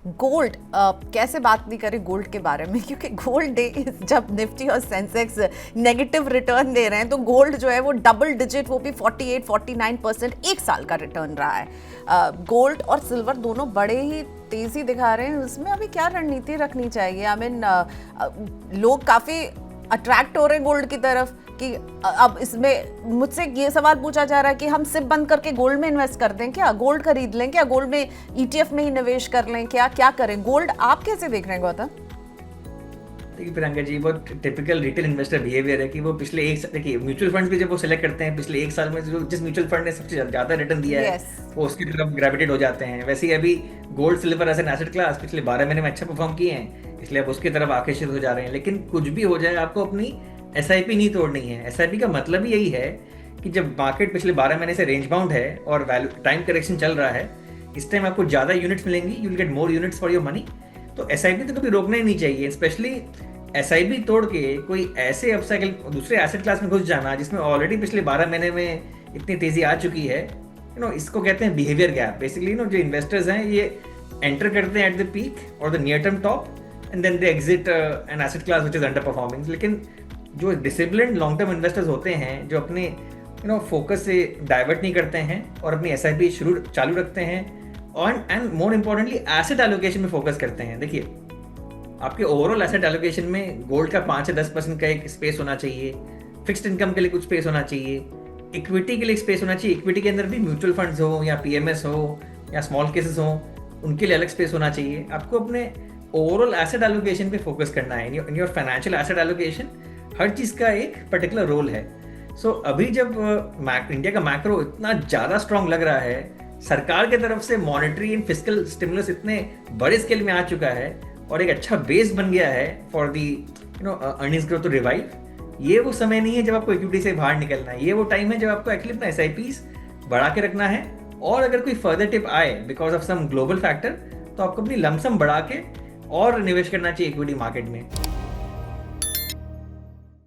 Gold, कैसे बात नहीं करें गोल्ड के बारे में, क्योंकि गोल्ड डे जब निफ्टी और सेंसेक्स नेगेटिव रिटर्न दे रहे हैं तो गोल्ड जो है वो डबल डिजिट, वो भी 48-49% एक साल का रिटर्न रहा है। गोल्ड और सिल्वर दोनों बड़े ही तेजी दिखा रहे हैं। उसमें अभी क्या रणनीति रखनी चाहिए? आई मीन लोग काफ़ी अट्रैक्ट हो रहे हैं गोल्ड की तरफ कि अब इसमें मुझसे ये सवाल पूछा जा रहा है कि हम सिप बंद करके गोल्ड में इन्वेस्ट कर दें क्या, गोल्ड खरीद लें क्या, गोल्ड में ईटीएफ में ही निवेश कर लें क्या, क्या करें? गोल्ड आप कैसे देख रहे हैं गौतम? देखिए प्रियंका जी, बहुत टिपिकल रिटेल इन्वेस्टर बिहेवियर है कि वो पिछले एक, देखिए म्यूचुअल फंड भी जब वो सिलेक्ट करते हैं पिछले एक साल में जो जिस म्यूचुअल फंड ने सबसे ज्यादा रिटर्न दिया है वो उसकी तरफ ग्रेविटेट हो जाते हैं। वैसे ही अभी gold silver as an asset class पिछले 12 महीने में अच्छा परफॉर्म किए हैं, इसलिए अब उसकी तरफ आकर्षित हो जा रहे हैं। लेकिन कुछ भी हो जाए, आपको अपनी एसआईपी नहीं तोड़नी है। एसआईपी का मतलब ही यही है कि जब मार्केट पिछले 12 महीने से रेंज बाउंड है और वैल्यू टाइम करेक्शन चल रहा है, इस टाइम आपको ज्यादा यूनिट्स मिलेंगी, you will get more units for your money. तो एसआईपी तो कभी रोकना ही नहीं चाहिए। स्पेशली एसआईपी तोड़ के कोई ऐसे अपसाइकिल दूसरे एसेट क्लास में घुस जाना जिसमें ऑलरेडी पिछले 12 महीने में इतनी तेजी आ चुकी है, इसको कहते हैं बिहेवियर गैप। बेसिकली जो इन्वेस्टर्स हैं ये एंटर करते हैं एट द पीक और the near term top and then they exit an asset class which is underperforming. लेकिन जो डिसिप्लिन्ड लॉन्ग टर्म इन्वेस्टर्स होते हैं, जो अपने फोकस से डाइवर्ट नहीं करते हैं और अपनी एसआईपी चालू रखते हैं और and more importantly asset allocation में फोकस करते हैं। देखिए, आपके ओवरऑल एसेट एलोकेशन में गोल्ड का 5 से 10% का एक स्पेस होना चाहिए, फिक्स्ड इनकम के लिए कुछ स्पेस होना चाहिए, इक्विटी के लिए एक स्पेस होना चाहिए। इक्विटी के अंदर भी म्यूचुअल फंड्स हो या पीएमएस हो या स्मॉल केसेस हो, उनके लिए अलग स्पेस होना चाहिए। आपको अपने ओवरऑल एसेट एलोकेशन पे फोकस करना है। In your financial asset allocation हर चीज़ का एक पर्टिकुलर रोल है। अभी जब इंडिया का मैक्रो इतना ज़्यादा स्ट्रांग लग रहा है, सरकार की तरफ से मॉनेटरी एंड फिस्कल स्टिमुलस इतने बड़े स्केल में आ चुका है और एक अच्छा बेस बन गया है for the earnings growth to revive, ये वो समय नहीं है जब आपको इक्विटी से बाहर निकलना है। ये वो टाइम है जब आपको एक्चुअली अपना एसआईपीस बढ़ा के रखना है। और अगर कोई फर्दर टिप आए because of some global factor, तो आपको अपनी लमसम बढ़ा के और निवेश करना चाहिए इक्विटी मार्केट में।